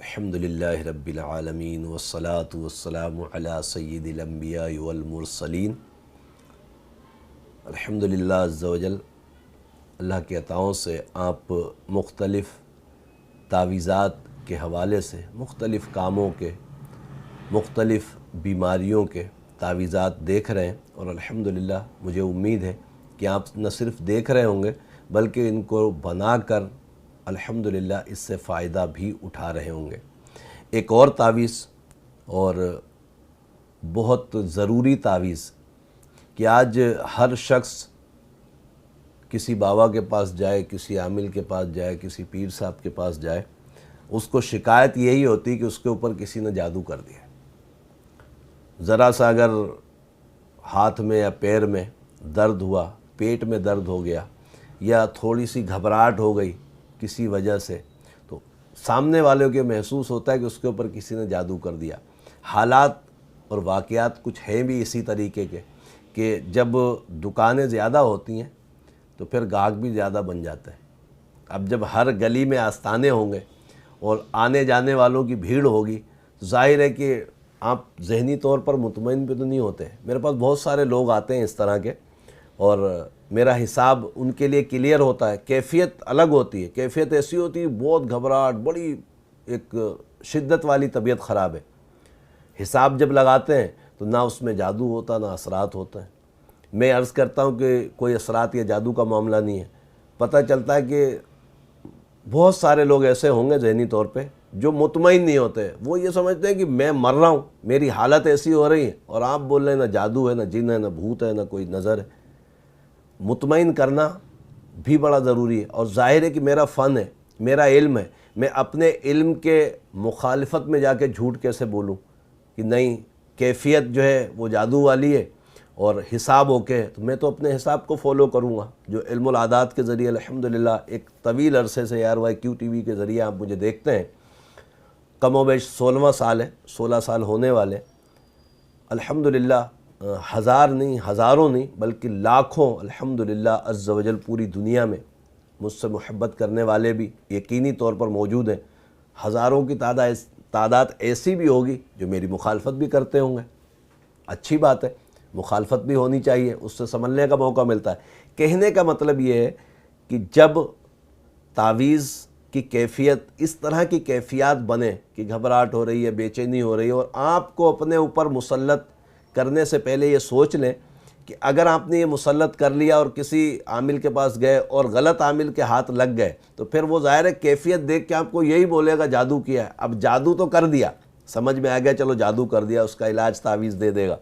الحمدللہ رب العالمین والصلاة والسلام علی سید الانبیاء والمرسلین۔ الحمدللہ عز و جل، اللہ کے عطاؤں سے آپ مختلف تعویذات کے حوالے سے، مختلف کاموں کے، مختلف بیماریوں کے تعویذات دیکھ رہے ہیں، اور الحمدللہ مجھے امید ہے کہ آپ نہ صرف دیکھ رہے ہوں گے بلکہ ان کو بنا کر الحمدللہ اس سے فائدہ بھی اٹھا رہے ہوں گے۔ ایک اور تعویذ، اور بہت ضروری تعویذ، کہ آج ہر شخص کسی بابا کے پاس جائے، کسی عامل کے پاس جائے، کسی پیر صاحب کے پاس جائے، اس کو شکایت یہی ہوتی کہ اس کے اوپر کسی نے جادو کر دیا۔ ذرا سا اگر ہاتھ میں یا پیر میں درد ہوا، پیٹ میں درد ہو گیا، یا تھوڑی سی گھبراہٹ ہو گئی کسی وجہ سے، تو سامنے والوں کے محسوس ہوتا ہے کہ اس کے اوپر کسی نے جادو کر دیا۔ حالات اور واقعات کچھ ہیں بھی اسی طریقے کے، کہ جب دکانیں زیادہ ہوتی ہیں تو پھر گاہک بھی زیادہ بن جاتے ہیں۔ اب جب ہر گلی میں آستانے ہوں گے اور آنے جانے والوں کی بھیڑ ہوگی، تو ظاہر ہے کہ آپ ذہنی طور پر مطمئن بھی تو نہیں ہوتے۔ میرے پاس بہت سارے لوگ آتے ہیں اس طرح کے، اور میرا حساب ان کے لیے کلیئر ہوتا ہے۔ کیفیت الگ ہوتی ہے، کیفیت ایسی ہوتی ہے بہت گھبراہٹ، بڑی ایک شدت والی طبیعت خراب ہے۔ حساب جب لگاتے ہیں تو نہ اس میں جادو ہوتا، نہ اثرات ہوتا ہے۔ میں عرض کرتا ہوں کہ کوئی اثرات یا جادو کا معاملہ نہیں ہے۔ پتہ چلتا ہے کہ بہت سارے لوگ ایسے ہوں گے ذہنی طور پہ جو مطمئن نہیں ہوتے، وہ یہ سمجھتے ہیں کہ میں مر رہا ہوں، میری حالت ایسی ہو رہی ہے، اور آپ بول رہے ہیں نہ جادو ہے، نہ جن ہے، نہ بھوت ہے، نہ کوئی نظر ہے۔ مطمئن کرنا بھی بڑا ضروری ہے، اور ظاہر ہے کہ میرا فن ہے، میرا علم ہے، میں اپنے علم کے مخالفت میں جا کے جھوٹ کیسے بولوں کہ نہیں کیفیت جو ہے وہ جادو والی ہے اور حساب اوکے ہے، تو میں تو اپنے حساب کو فالو کروں گا جو علم العادات کے ذریعے الحمدللہ ایک طویل عرصے سے ARYQ TV کے ذریعے آپ مجھے دیکھتے ہیں۔ کم و بیش 16واں سال ہے، 16 سال ہونے والے الحمدللہ۔ ہزار نہیں، ہزاروں نہیں، بلکہ لاکھوں الحمدللہ عز و جل پوری دنیا میں مجھ سے محبت کرنے والے بھی یقینی طور پر موجود ہیں۔ ہزاروں کی تعداد ایسی بھی ہوگی جو میری مخالفت بھی کرتے ہوں گے۔ اچھی بات ہے، مخالفت بھی ہونی چاہیے، اس سے سمجھنے کا موقع ملتا ہے۔ کہنے کا مطلب یہ ہے کہ جب تعویذ کی کیفیت اس طرح کی کیفیات بنے کہ گھبراہٹ ہو رہی ہے، بے چینی ہو رہی ہے، اور آپ کو اپنے اوپر مسلط کرنے سے پہلے یہ سوچ لیں کہ اگر آپ نے یہ مسلط کر لیا اور کسی عامل کے پاس گئے اور غلط عامل کے ہاتھ لگ گئے، تو پھر وہ ظاہر ہے کیفیت دیکھ کے آپ کو یہی بولے گا جادو کیا ہے۔ اب جادو تو کر دیا، سمجھ میں آ گیا، چلو جادو کر دیا، اس کا علاج تعویذ دے دے گا۔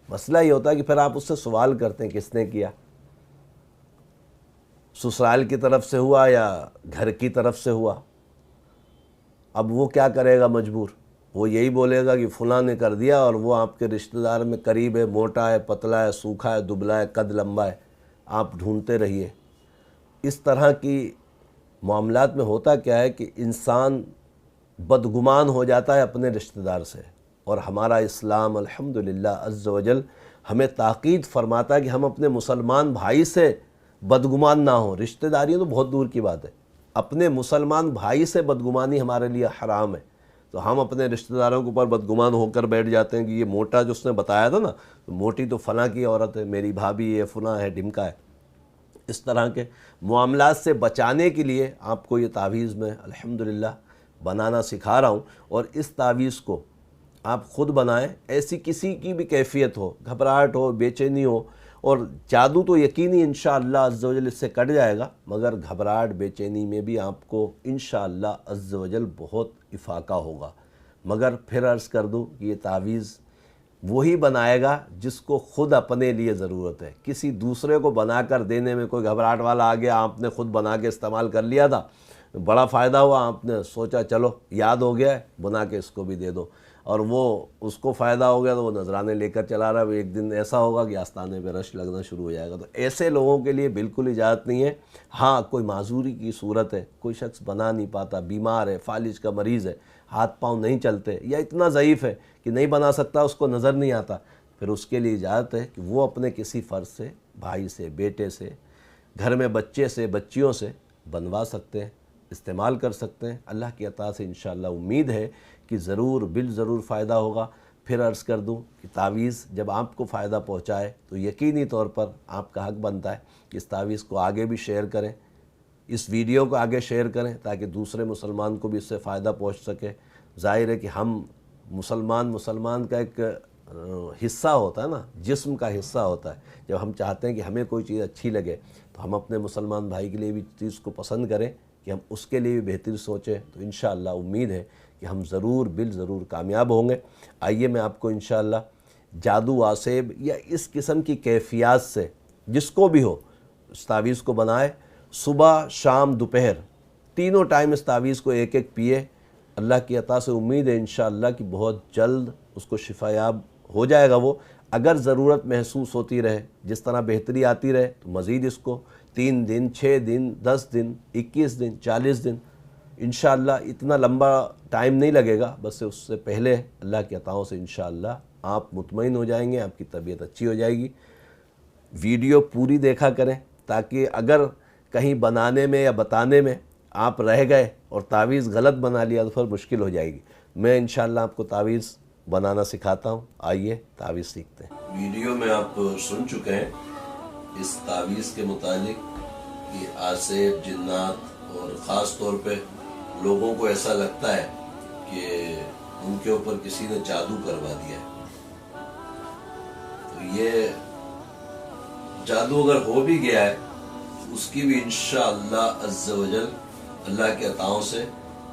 مسئلہ یہ ہوتا ہے کہ پھر آپ اس سے سوال کرتے ہیں کس نے کیا، سسرال کی طرف سے ہوا یا گھر کی طرف سے ہوا۔ اب وہ کیا کرے گا مجبور، وہ یہی بولے گا کہ فلاں نے کر دیا، اور وہ آپ کے رشتہ دار میں قریب ہے، موٹا ہے، پتلا ہے، سوکھا ہے، دبلا ہے، قد لمبا ہے، آپ ڈھونڈتے رہیے۔ اس طرح کی معاملات میں ہوتا کیا ہے کہ انسان بدگمان ہو جاتا ہے اپنے رشتہ دار سے، اور ہمارا اسلام الحمدللہ عز و جل ہمیں تاکید فرماتا ہے کہ ہم اپنے مسلمان بھائی سے بدگمان نہ ہوں۔ رشتہ داریاں تو بہت دور کی بات ہے، اپنے مسلمان بھائی سے بدگمانی ہمارے لیے حرام ہے۔ تو ہم اپنے رشتہ داروں کے اوپر بدگمان ہو کر بیٹھ جاتے ہیں کہ یہ موٹا جو اس نے بتایا تھا نا، تو موٹی تو فلاں کی عورت ہے، میری بھابھی ہے، فلاں ہے، ڈھمکا ہے۔ اس طرح کے معاملات سے بچانے کے لیے آپ کو یہ تعویذ میں الحمدللہ بنانا سکھا رہا ہوں، اور اس تعویذ کو آپ خود بنائیں۔ ایسی کسی کی بھی کیفیت ہو، گھبراہٹ ہو، بے چینی ہو، اور جادو تو یقینی انشاءاللہ عز و جل اس سے کٹ جائے گا، مگر گھبراہٹ بے چینی میں بھی آپ کو انشاءاللہ عز و جل بہت افاقہ ہوگا۔ مگر پھر عرض کر دوں کہ یہ تعویذ وہی بنائے گا جس کو خود اپنے لیے ضرورت ہے۔ کسی دوسرے کو بنا کر دینے میں، کوئی گھبراہٹ والا آ گیا، آپ نے خود بنا کے استعمال کر لیا تھا، بڑا فائدہ ہوا، آپ نے سوچا چلو یاد ہو گیا ہے، بنا کے اس کو بھی دے دو، اور وہ اس کو فائدہ ہو گیا تو وہ نذرانے لے کر چلا رہا ہے۔ وہ ایک دن ایسا ہوگا کہ آستانے پہ رش لگنا شروع ہو جائے گا۔ تو ایسے لوگوں کے لیے بالکل اجازت نہیں ہے۔ ہاں کوئی معذوری کی صورت ہے، کوئی شخص بنا نہیں پاتا، بیمار ہے، فالج کا مریض ہے، ہاتھ پاؤں نہیں چلتے، یا اتنا ضعیف ہے کہ نہیں بنا سکتا، اس کو نظر نہیں آتا، پھر اس کے لیے اجازت ہے کہ وہ اپنے کسی فرد سے، بھائی سے، بیٹے سے، گھر میں بچے سے، بچیوں سے بنوا سکتے ہیں۔ استعمال کر سکتے ہیں۔ اللہ کی عطا سے انشاءاللہ امید ہے کہ ضرور بالضرور فائدہ ہوگا۔ پھر عرض کر دوں کہ تعویذ جب آپ کو فائدہ پہنچائے تو یقینی طور پر آپ کا حق بنتا ہے کہ اس تعویذ کو آگے بھی شیئر کریں، اس ویڈیو کو آگے شیئر کریں تاکہ دوسرے مسلمان کو بھی اس سے فائدہ پہنچ سکے۔ ظاہر ہے کہ ہم مسلمان کا ایک حصہ ہوتا ہے نا، جسم کا حصہ ہوتا ہے۔ جب ہم چاہتے ہیں کہ ہمیں کوئی چیز اچھی لگے تو ہم اپنے مسلمان بھائی کے لیے بھی چیز کو پسند کریں کہ ہم اس کے لیے بھی بہتر سوچیں، تو انشاءاللہ امید ہے کہ ہم ضرور بالضرور کامیاب ہوں گے۔ آئیے میں آپ کو انشاءاللہ جادو آسیب یا اس قسم کی کیفیات سے جس کو بھی ہو اس تعویذ کو بنائے، صبح شام دوپہر تینوں ٹائم اس تعویذ کو ایک ایک پیے۔ اللہ کی عطا سے امید ہے انشاءاللہ کہ بہت جلد اس کو شفا یاب ہو جائے گا۔ وہ اگر ضرورت محسوس ہوتی رہے، جس طرح بہتری آتی رہے، تو مزید اس کو 3 دن 6 دن 10 دن 21 دن 40 دن انشاءاللہ اتنا لمبا ٹائم نہیں لگے گا، بس اس سے پہلے اللہ کی عطاؤں سے انشاءاللہ آپ مطمئن ہو جائیں گے، آپ کی طبیعت اچھی ہو جائے گی۔ ویڈیو پوری دیکھا کریں تاکہ اگر کہیں بنانے میں یا بتانے میں آپ رہ گئے اور تعویذ غلط بنا لیا تو پھر مشکل ہو جائے گی۔ میں انشاءاللہ آپ کو تعویذ بنانا سکھاتا ہوں، آئیے تعویذ سیکھتے ہیں۔ ویڈیو میں آپ سن چکے ہیں اس تعویذ کے متعلق کہ آسیب، جنات اور خاص طور پہ لوگوں کو ایسا لگتا ہے کہ ان کے اوپر کسی نے جادو کروا دیا ہے۔ تو یہ جادو اگر ہو بھی گیا ہے اس کی بھی انشاءاللہ عز و جل اللہ کے عطاؤں سے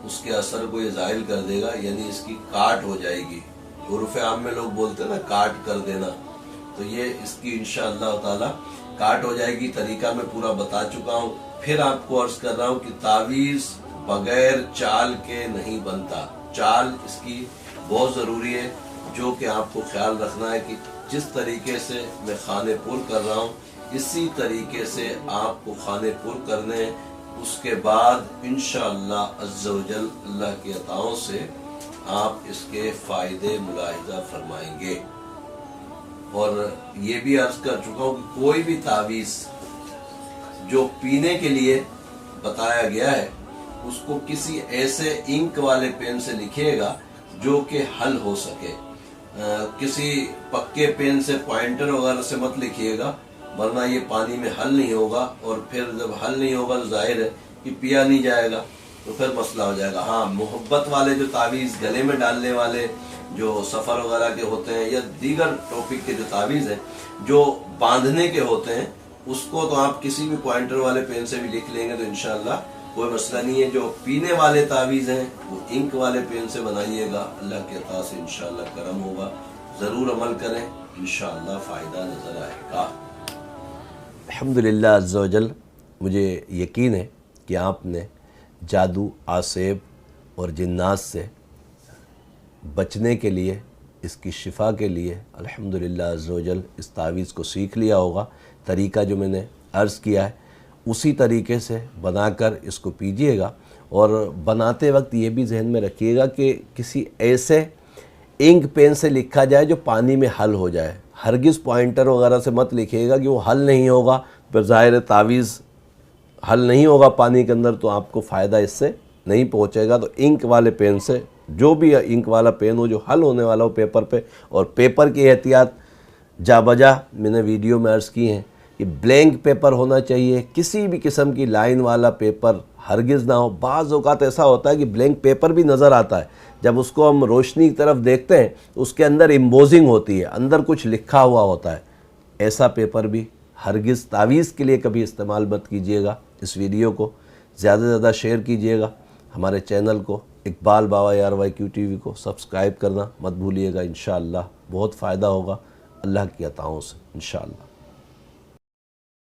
اس کے اثر کو یہ زائل کر دے گا، یعنی اس کی کاٹ ہو جائے گی۔ عرف عام میں لوگ بولتے ہیں نا کاٹ کر دینا، تو یہ اس کی انشاءاللہ تعالی کاٹ ہو جائے گی۔ طریقہ میں پورا بتا چکا ہوں، پھر آپ کو عرض کر رہا ہوں کہ تعویذ بغیر چال کے نہیں بنتا۔ چال اس کی بہت ضروری ہے، جو کہ آپ کو خیال رکھنا ہے کہ جس طریقے سے میں خانے پور کر رہا ہوں اسی طریقے سے آپ کو خانے پور کرنے ہیں۔ اس کے بعد انشاءاللہ عز و جل اللہ کی عطاؤں سے آپ اس کے فائدے ملاحظہ فرمائیں گے۔ اور یہ بھی عرض کر چکا ہوں کہ کوئی بھی تعویذ جو پینے کے لیے بتایا گیا ہے اس کو کسی ایسے انک والے پین سے لکھیے گا جو کہ حل ہو سکے۔ کسی پکے پین سے پوائنٹر وغیرہ سے مت لکھیے گا، ورنہ یہ پانی میں حل نہیں ہوگا، اور پھر جب حل نہیں ہوگا تو ظاہر ہے کہ پیا نہیں جائے گا، تو پھر مسئلہ ہو جائے گا۔ ہاں، محبت والے جو تعویذ گلے میں ڈالنے والے جو سفر وغیرہ کے ہوتے ہیں یا دیگر ٹاپک کے جو تعویذ ہیں جو باندھنے کے ہوتے ہیں، اس کو تو آپ کسی بھی پوائنٹر والے پین سے بھی لکھ لیں گے تو انشاءاللہ کوئی مسئلہ نہیں ہے۔ جو پینے والے تعویذ ہیں وہ انک والے پین سے بنائیے گا، اللہ کے عطا سے انشاءاللہ کرم ہوگا۔ ضرور عمل کریں، انشاءاللہ فائدہ نظر آئے گا۔ الحمدللہ عز و جل، مجھے یقین ہے کہ آپ نے جادو، آسیب اور جنات سے بچنے کے لیے، اس کی شفا کے لیے الحمدللہ عز و جل اس تعویذ کو سیکھ لیا ہوگا۔ طریقہ جو میں نے عرض کیا ہے اسی طریقے سے بنا کر اس کو پیجئے گا، اور بناتے وقت یہ بھی ذہن میں رکھیے گا کہ کسی ایسے انک پین سے لکھا جائے جو پانی میں حل ہو جائے۔ ہرگز پوائنٹر وغیرہ سے مت لکھیے گا کہ وہ حل نہیں ہوگا، پھر ظاہر تعویذ حل نہیں ہوگا پانی کے اندر تو آپ کو فائدہ اس سے نہیں پہنچے گا۔ تو انک والے پین سے، جو بھی انک والا پین ہو جو حل ہونے والا ہو پیپر پہ، اور پیپر کی احتیاط جا بجا میں نے ویڈیو میں عرض کی ہیں کہ بلینک پیپر ہونا چاہیے، کسی بھی قسم کی لائن والا پیپر ہرگز نہ ہو۔ بعض اوقات ایسا ہوتا ہے کہ بلینک پیپر بھی نظر آتا ہے، جب اس کو ہم روشنی کی طرف دیکھتے ہیں اس کے اندر امبوزنگ ہوتی ہے، اندر کچھ لکھا ہوا ہوتا ہے۔ ایسا پیپر بھی ہرگز تعویذ کے لیے کبھی استعمال مت کیجیے گا۔ اس ویڈیو کو زیادہ سے زیادہ شیئر کیجیے گا، ہمارے چینل کو اقبال بابا ARYQ TV کو سبسکرائب کرنا مت بھولیے گا۔ انشاءاللہ بہت فائدہ ہوگا اللہ کی عطاؤں سے انشاءاللہ۔